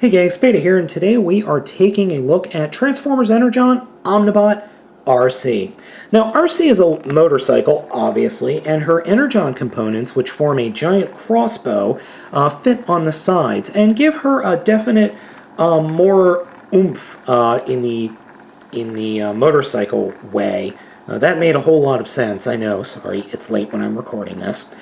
Hey gang, Spada here, and today we are taking a look at Transformers Energon Omnibot Arcee. Now, Arcee is a motorcycle, obviously, and her Energon components, which form a giant crossbow, fit on the sides and give her a definite more oomph in the motorcycle way. That made a whole lot of sense, I know. Sorry, it's late when I'm recording this.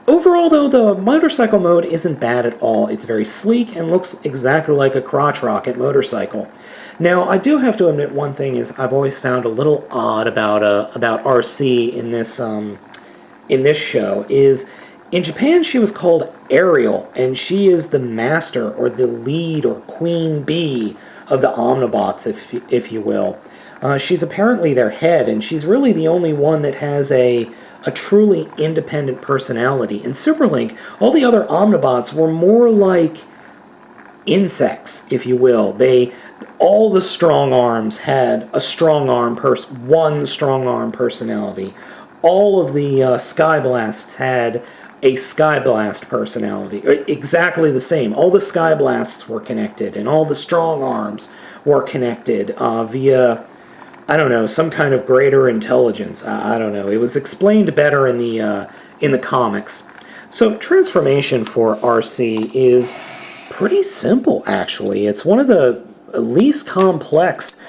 Overall, though, the motorcycle mode isn't bad at all. It's very sleek and looks exactly like a crotch rocket motorcycle. Now, I do have to admit one thing is I've always found a little odd about Arcee in this show is in Japan she was called Ariel, and she is the master or the lead or queen bee of the Omnibots, if you will. She's apparently their head, and she's really the only one that has a truly independent personality. In Superlink, all the other Omnibots were more like insects, if you will. All the strong arms had a one strong arm personality. All of the Skyblasts had a Skyblast personality, exactly the same. All the Skyblasts were connected, and all the strong arms were connected via, I don't know, some kind of greater intelligence. I don't know. It was explained better in the comics. So transformation for Arcee is pretty simple, actually. It's one of the least complex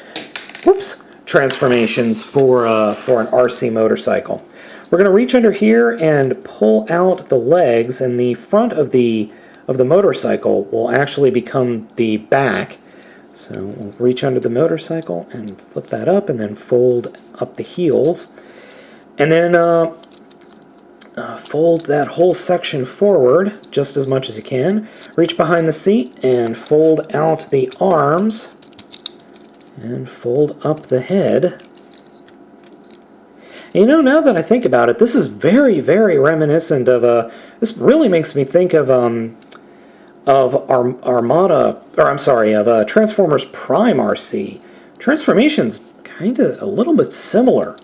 transformations for an Arcee motorcycle. We're going to reach under here and pull out the legs, and the front of the motorcycle will actually become the back. So we'll reach under the motorcycle and flip that up and then fold up the heels. And then fold that whole section forward just as much as you can. Reach behind the seat and fold out the arms. And fold up the head. And now that I think about it, this is very, very reminiscent of this really makes me think of Transformers Prime Arcee. Transformation's kind of a little bit similar.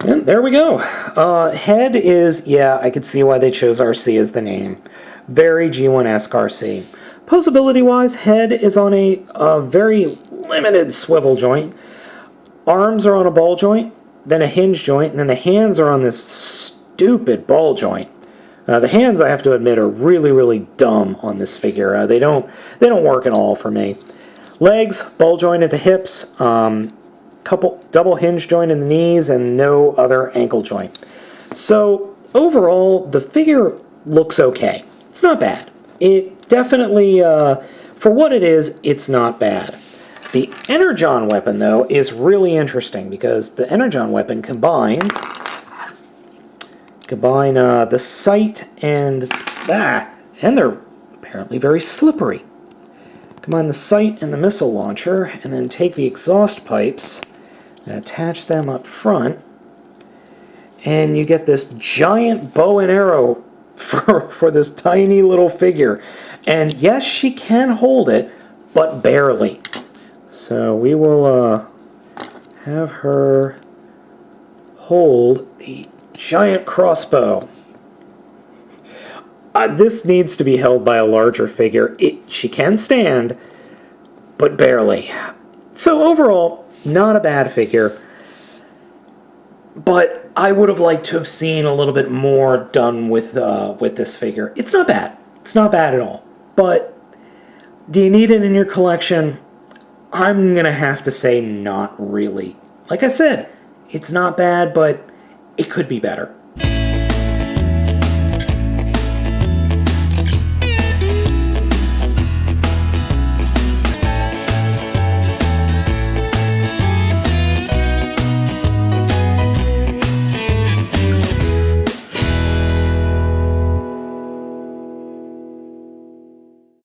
And there we go. Head is, yeah, I could see why they chose Arcee as the name. Very G1-esque Arcee. Posability-wise, head is on a very limited swivel joint. Arms are on a ball joint, then a hinge joint, and then the hands are on this stupid ball joint. The hands, I have to admit, are really, really dumb on this figure. They don't work at all for me. Legs, ball joint at the hips, couple double hinge joint in the knees, and no other ankle joint. So overall, the figure looks okay. It's not bad. It definitely, for what it is, it's not bad. The Energon weapon, though, is really interesting because the Energon weapon combine the sight and that, and they're apparently very slippery. Combine the sight and the missile launcher, and then take the exhaust pipes and attach them up front, and you get this giant bow and arrow for this tiny little figure. And yes, she can hold it, but barely. So we will have her hold the giant crossbow. This needs to be held by a larger figure. She can stand, but barely. So overall, not a bad figure. But I would have liked to have seen a little bit more done with this figure. It's not bad. It's not bad at all. But do you need it in your collection? I'm going to have to say not really. Like I said, it's not bad, but it could be better.